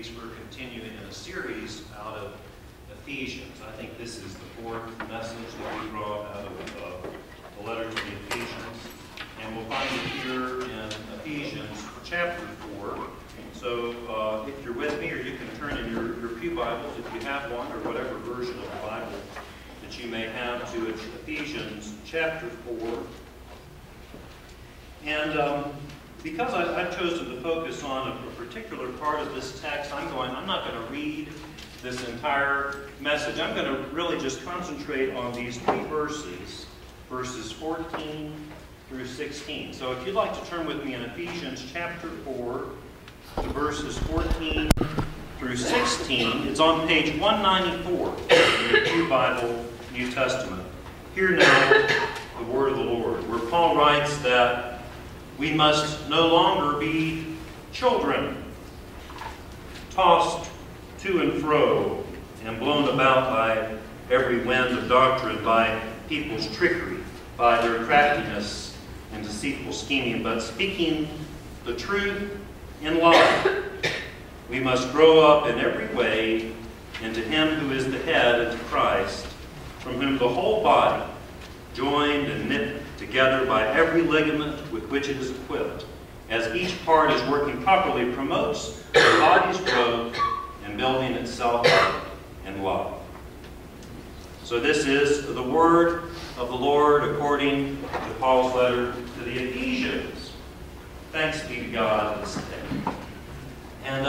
weeks we're continuing in a series out of Ephesians. I think this is the fourth message that we brought out of the letter to the Ephesians. And we'll find it here in Ephesians chapter 4. So if you're with me, or you can turn in your pew Bibles if you have one, or whatever version of the Bible that you may have, to Ephesians chapter 4. And because I've chosen to focus on a particular part of this text, I'm not going to read this entire message. I'm going to really just concentrate on these three verses, verses 14 through 16. So if you'd like to turn with me in Ephesians chapter 4 to verses 14 through 16, it's on page 194 in your Pew Bible, New Testament. Hear now the word of the Lord, where Paul writes that we must no longer be children, tossed to and fro and blown about by every wind of doctrine, by people's trickery, by their craftiness and deceitful scheming, but speaking the truth in love. We must grow up in every way into Him who is the head, into Christ, from whom the whole body, joined and knit together by every ligament with which it is equipped, as each part is working properly, promotes the body's growth and building itself up in love. So this is the word of the Lord according to Paul's letter to the Ephesians. Thanks be to God this day. And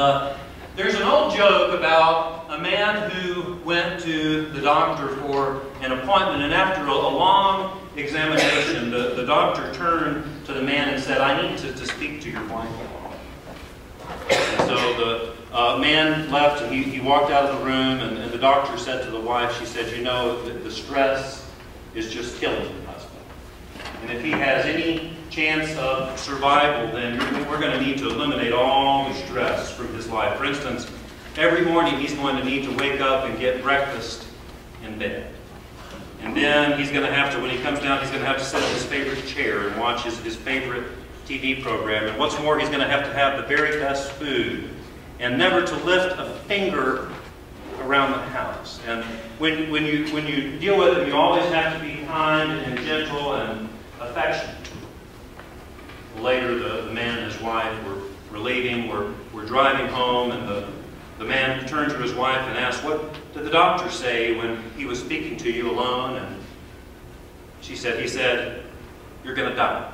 there's an old joke about a man who went to the doctor for an appointment, and after a long examination, the doctor turned to the man and said, "I need to speak to your wife." And so the man left, and he walked out of the room, and the doctor said to the wife, she said, "You know, the stress is just killing your husband. And if he has any chance of survival, then we're going to need to eliminate all the stress from his life. For instance, every morning he's going to need to wake up and get breakfast in bed. And then he's going to have to, when he comes down, he's going to have to sit in his favorite chair and watch his favorite TV program. And what's more, he's going to have the very best food and never to lift a finger around the house. And when you deal with him, you always have to be kind and gentle and affectionate." Later, the man and his wife were leaving, we're driving home, and the man turned to his wife and asked, "What did the doctor say when he was speaking to you alone?" And he said, "You're going to die."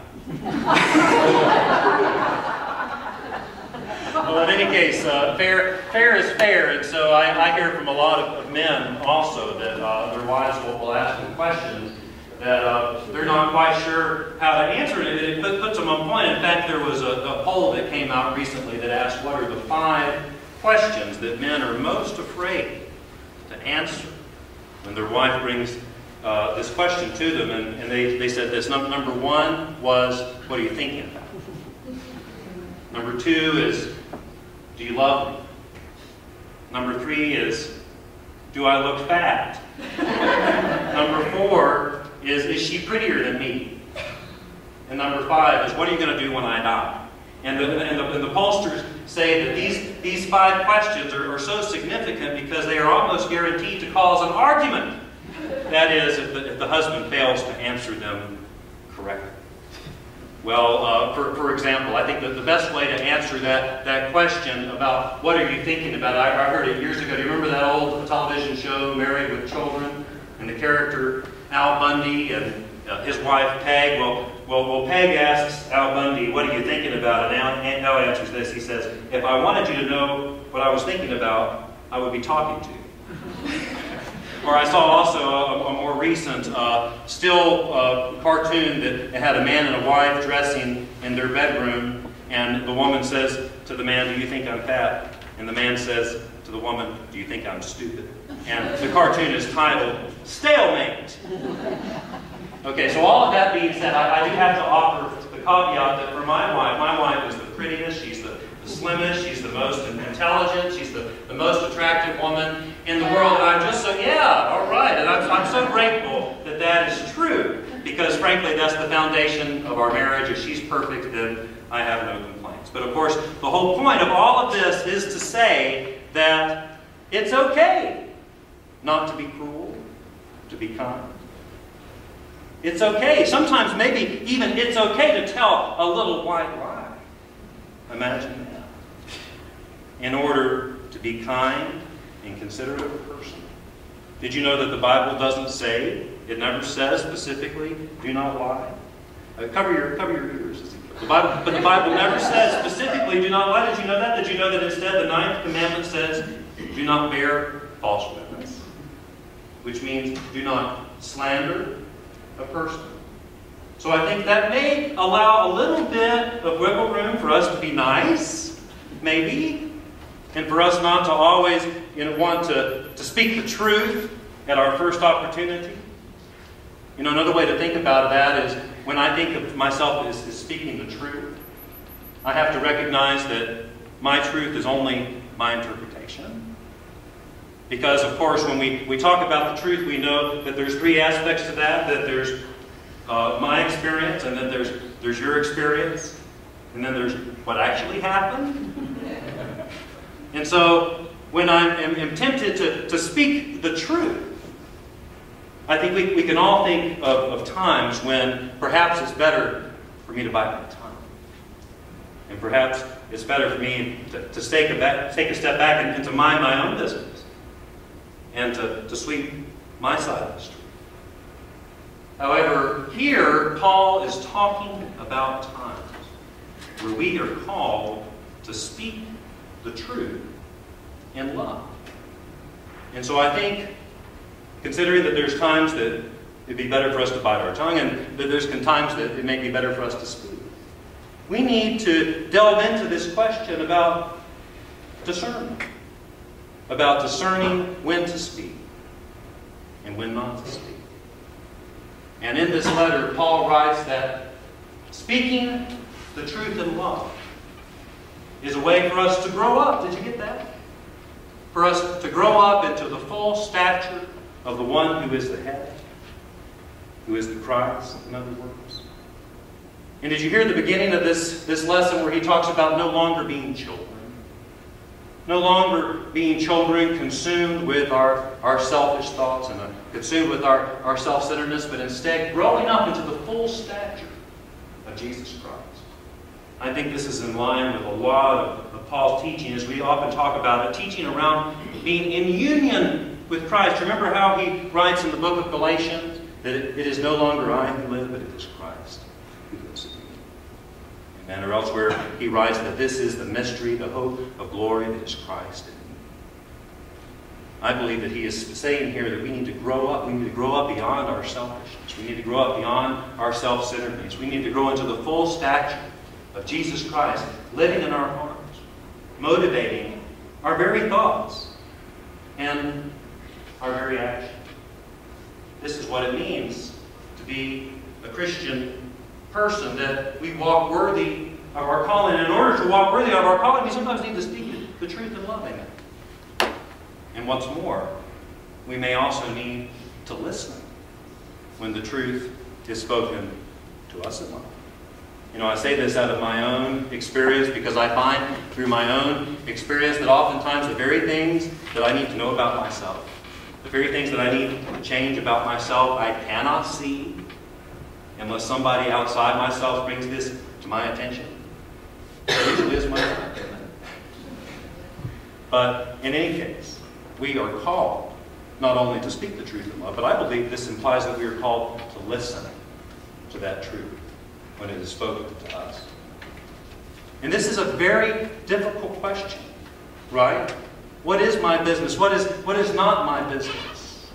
Well, in any case, fair is fair, and so I hear from a lot of men also that their wives will ask them questions that they're not quite sure how to answer it. It puts them on point. In fact, there was a poll that came out recently that asked what are the 5 questions that men are most afraid to answer when their wife brings this question to them. And they said this. Number 1 was, what are you thinking about? Number 2 is, do you love me? Number 3 is, do I look fat? Number 4 is she prettier than me? And number 5 is, what are you going to do when I die? And the pollsters say that these 5 questions are so significant because they are almost guaranteed to cause an argument. That is, if the husband fails to answer them correctly. Well, for example, I think that the best way to answer that question about what are you thinking about, I heard it years ago. Do you remember that old television show, Married with Children? And the character Al Bundy and his wife Peg. Well, Peg asks Al Bundy, "What are you thinking about?" And Al answers this. He says, "If I wanted you to know what I was thinking about, I would be talking to you." Or I saw also a more recent still cartoon that had a man and a wife dressing in their bedroom, and the woman says to the man, "Do you think I'm fat?" And the man says to the woman, "Do you think I'm stupid?" And the cartoon is titled Stalemate. Okay, so all of that being said, I do have to offer the caveat that for my wife is the prettiest, she's the slimmest, she's the most intelligent, she's the most attractive woman in the world. And I'm just so, yeah, all right. And I'm so grateful that is true, because frankly, that's the foundation of our marriage. If she's perfect, then I have no complaints. But of course, the whole point of all of this is to say that it's okay not to be cruel, to be kind. It's okay. Sometimes maybe even it's okay to tell a little white lie. Imagine that. In order to be kind and considerate of a person. Did you know that the Bible doesn't say, it never says specifically, do not lie? Cover your ears. But the Bible never says specifically, do not lie. Did you know that? Did you know that instead the 9th commandment says, do not bear false witness? Which means do not slander a person. So I think that may allow a little bit of wiggle room for us to be nice, maybe, and for us not to always want to speak the truth at our first opportunity. Another way to think about that is when I think of myself as speaking the truth, I have to recognize that my truth is only my interpretation. Because, of course, when we talk about the truth, we know that there's 3 aspects to that. That there's my experience, and then there's your experience, and then there's what actually happened. And so, when I am tempted to speak the truth, I think we can all think of times when perhaps it's better for me to bite my tongue. And perhaps it's better for me to take a step back and to mind my own business. And to sweep my side of the street. However, here Paul is talking about times where we are called to speak the truth in love. And so I think, considering that there's times that it'd be better for us to bite our tongue, and that there's times that it may be better for us to speak, we need to delve into this question about discernment. About discerning when to speak and when not to speak. And in this letter, Paul writes that speaking the truth in love is a way for us to grow up. Did you get that? For us to grow up into the full stature of the one who is the head, who is the Christ, in other words. And did you hear the beginning of this lesson where he talks about no longer being children? No longer being children consumed with our selfish thoughts and consumed with our self-centeredness, but instead growing up into the full stature of Jesus Christ. I think this is in line with a lot of Paul's teaching, as we often talk about it, teaching around being in union with Christ. Remember how he writes in the book of Galatians that it is no longer I who live, but it is Christ who lives in me. And or elsewhere, he writes that this is the mystery, the hope of glory that is Christ in me. I believe that he is saying here that we need to grow up. We need to grow up beyond our selfishness. We need to grow up beyond our self-centeredness. We need to grow into the full stature of Jesus Christ, living in our hearts, motivating our very thoughts and our very actions. This is what it means to be a Christian person, that we walk worthy of our calling. And in order to walk worthy of our calling, we sometimes need to speak the truth in loving it. And what's more, we may also need to listen when the truth is spoken to us in love. I say this out of my own experience, because I find through my own experience that oftentimes the very things that I need to know about myself, the very things that I need to change about myself, I cannot see unless somebody outside myself brings this to my attention. It usually is my life, isn't it? But in any case, we are called not only to speak the truth in love, but I believe this implies that we are called to listen to that truth when it is spoken to us. And this is a very difficult question, right? What is my business? What is not my business?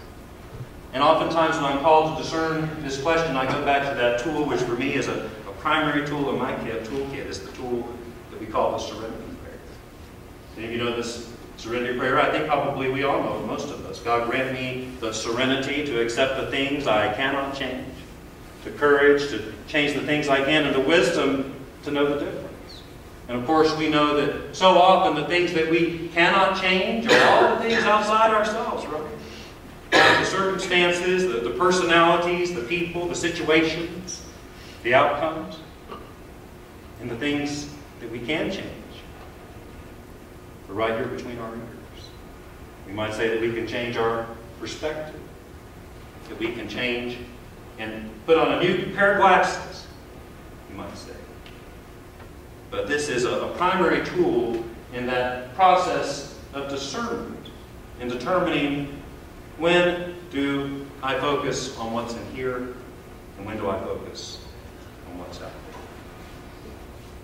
And oftentimes when I'm called to discern this question, I go back to that tool, which for me is a primary tool in my toolkit, is the tool that we call the serenity prayer. Any of you know this serenity prayer? I think probably we all know, most of us. God grant me the serenity to accept the things I cannot change, the courage to change the things I can, and the wisdom to know the difference. And of course we know that so often the things that we cannot change are all the things outside ourselves, right? The circumstances, the personalities, the people, the situations, the outcomes. And the things that we can change. But right here between our ears. We might say that we can change our perspective. That we can change and put on a new pair of glasses, you might say. But this is a primary tool in that process of discernment, in determining when do I focus on what's in here and when do I focus on what's out there.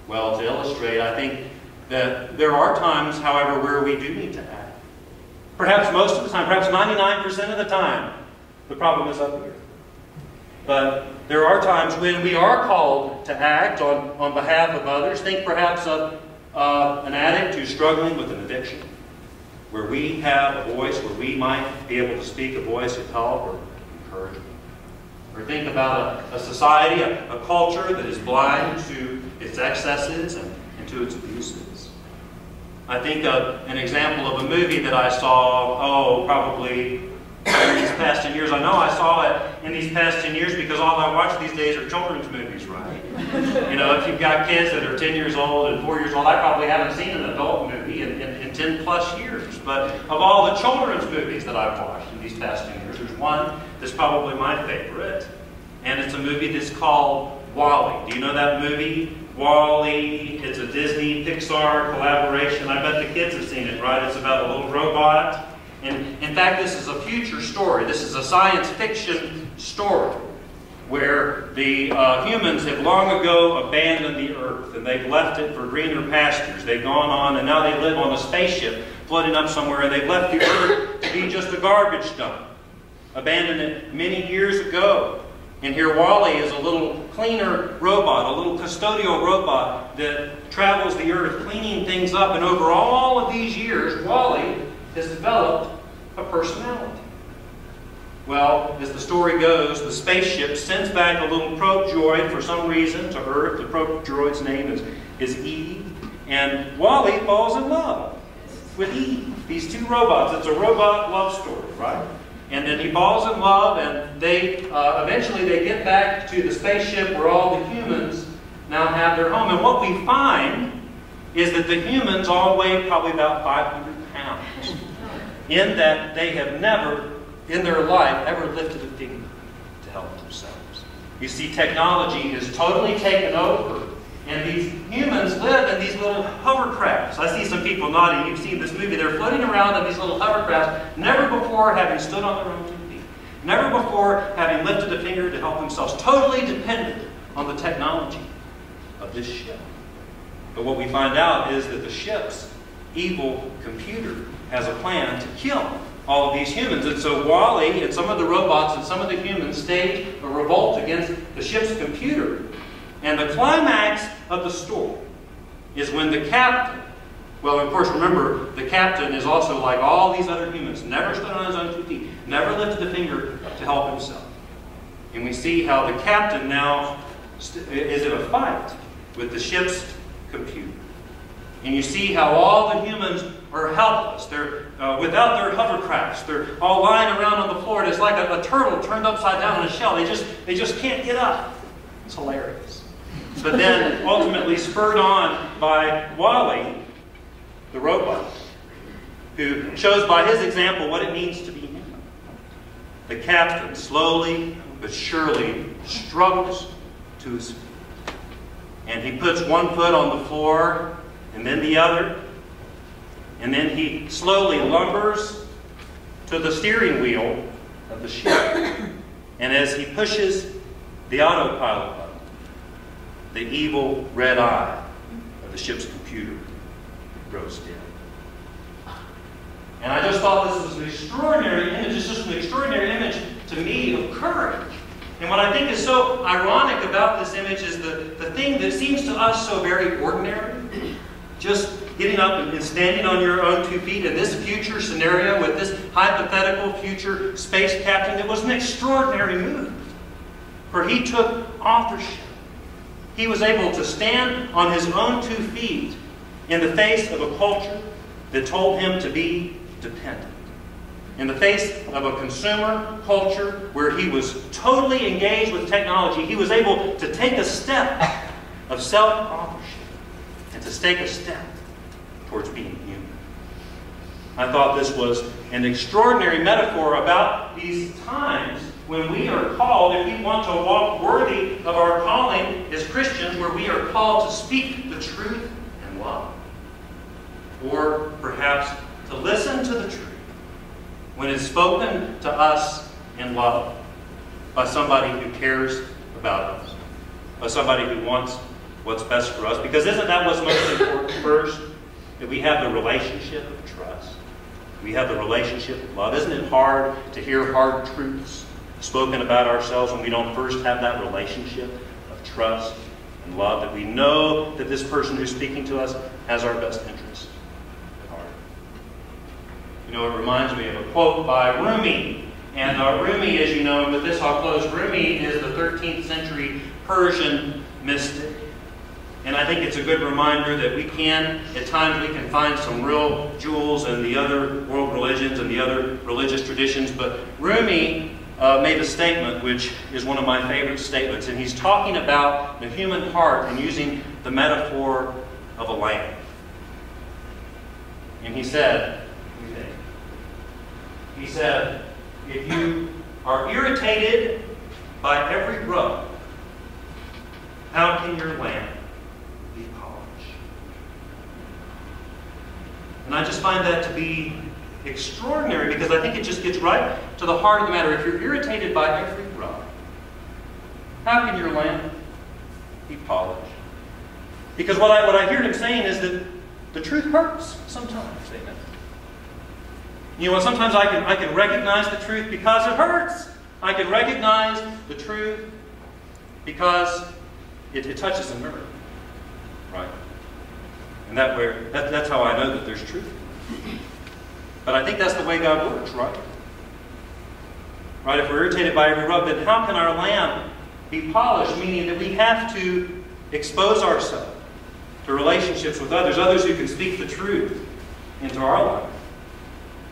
Well, to illustrate, I think that there are times, however, where we do need to act. Perhaps most of the time, perhaps 99% of the time, the problem is up here. But there are times when we are called to act on behalf of others. Think perhaps of an addict who's struggling with an addiction, where we have a voice, where we might be able to speak a voice of help or encouragement. Or think about a society, a culture that is blind to its excesses and to its abuses. I think of an example of a movie that I saw, probably in these past 10 years. I know I saw it in these past 10 years because all I watch these days are children's movies, right? You know, if you've got kids that are 10 years old and 4 years old, I probably haven't seen an adult movie in 10 plus years. But of all the children's movies that I've watched in these past 10 years, there's one that's probably my favorite. And it's a movie that's called WALL-E. Do you know that movie? WALL-E. It's a Disney Pixar collaboration. I bet the kids have seen it, right? It's about a little robot. And in fact, this is a future story. This is a science fiction story where the humans have long ago abandoned the earth and they've left it for greener pastures. They've gone on and now they live on a spaceship floating up somewhere, and they've left the earth to be just a garbage dump. Abandoned it many years ago. And here WALL-E is a little cleaner robot, a little custodial robot that travels the earth cleaning things up. And over all of these years, WALL-E has developed a personality. Well, as the story goes, the spaceship sends back a little probe droid for some reason to Earth. The probe droid's name is Eve. And WALL-E falls in love with Eve. These two robots. It's a robot love story, right? And then he falls in love, and they eventually they get back to the spaceship where all the humans now have their home. And what we find is that the humans all weigh probably about 500 pounds. In that they have never, in their life, ever lifted a finger to help themselves. You see, technology is totally taken over. And these humans live in these little hovercrafts. I see some people nodding. You've seen this movie. They're floating around in these little hovercrafts, never before having stood on their own 2 feet. Never before having lifted a finger to help themselves. Totally dependent on the technology of this ship. But what we find out is that the ship's evil computer has a plan to kill all of these humans. And so WALL-E and some of the robots and some of the humans stage a revolt against the ship's computer. And the climax of the story is when the captain, well, of course, remember, the captain is also like all these other humans, never stood on his own 2 feet, never lifted a finger to help himself. And we see how the captain now is in a fight with the ship's computer. And you see how all the humans are helpless. They're without their hovercrafts. They're all lying around on the floor. It's like a turtle turned upside down in a shell. They just can't get up. It's hilarious. But then, ultimately spurred on by WALL-E, the robot, who shows by his example what it means to be human. The captain slowly but surely struggles to his feet. And he puts one foot on the floor, and then the other. And then he slowly lumbers to the steering wheel of the ship. And as he pushes the autopilot button, the evil red eye of the ship's computer grows dim. And I just thought this was an extraordinary image. It's just an extraordinary image to me of courage. And what I think is so ironic about this image is the thing that seems to us so very ordinary, just getting up and standing on your own 2 feet in this future scenario with this hypothetical future space captain, it was an extraordinary move. For he took authorship. He was able to stand on his own 2 feet in the face of a culture that told him to be dependent. In the face of a consumer culture where he was totally engaged with technology, he was able to take a step of self-authorship and to to take a step towards being human. I thought this was an extraordinary metaphor about these times when we are called, if we want to walk worthy of our calling as Christians, where we are called to speak the truth in love. Or perhaps to listen to the truth when it's spoken to us in love by somebody who cares about us, by somebody who wants what's best for us. Because isn't that what's most important first? That we have the relationship of trust. We have the relationship of love. Isn't it hard to hear hard truths spoken about ourselves when we don't first have that relationship of trust and love, that we know that this person who's speaking to us has our best interests at heart? You know, it reminds me of a quote by Rumi. And Rumi, as you know, and with this I'll close, Rumi is the 13th century Persian mystic. And I think it's a good reminder that we can, at times we can find some real jewels in the other world religions and the other religious traditions. But Rumi made a statement which is one of my favorite statements. And he's talking about the human heart and using the metaphor of a lamb. And he said, if you are irritated by every rub, how can your lamp be polished? And I just find that to be extraordinary, because I think it just gets right to the heart of the matter. If you're irritated by every rub, how can your lamp be polished? Because what I hear him saying is that the truth hurts sometimes. Amen. You know, sometimes I can recognize the truth because it hurts. I can recognize the truth because it touches a nerve. Right? And that's how I know that there's truth. But I think that's the way God works, right? Right? If we're irritated by every rub, then how can our lamp be polished? Meaning that we have to expose ourselves to relationships with others who can speak the truth into our life.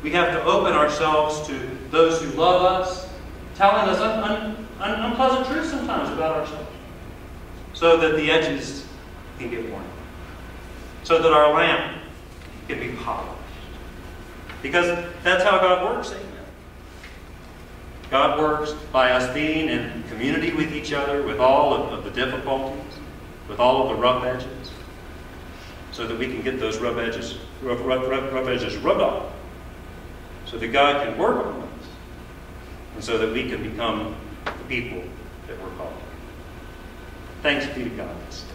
We have to open ourselves to those who love us, telling us unpleasant truths sometimes about ourselves, so that the edges can get worn, so that our lamp can be polished. Because that's how God works, amen. God works by us being in community with each other, with all of the difficulties, with all of the rough edges, so that we can get those rough edges rubbed off, so that God can work on us, and so that we can become the people that we're called. Thanks be to God this day.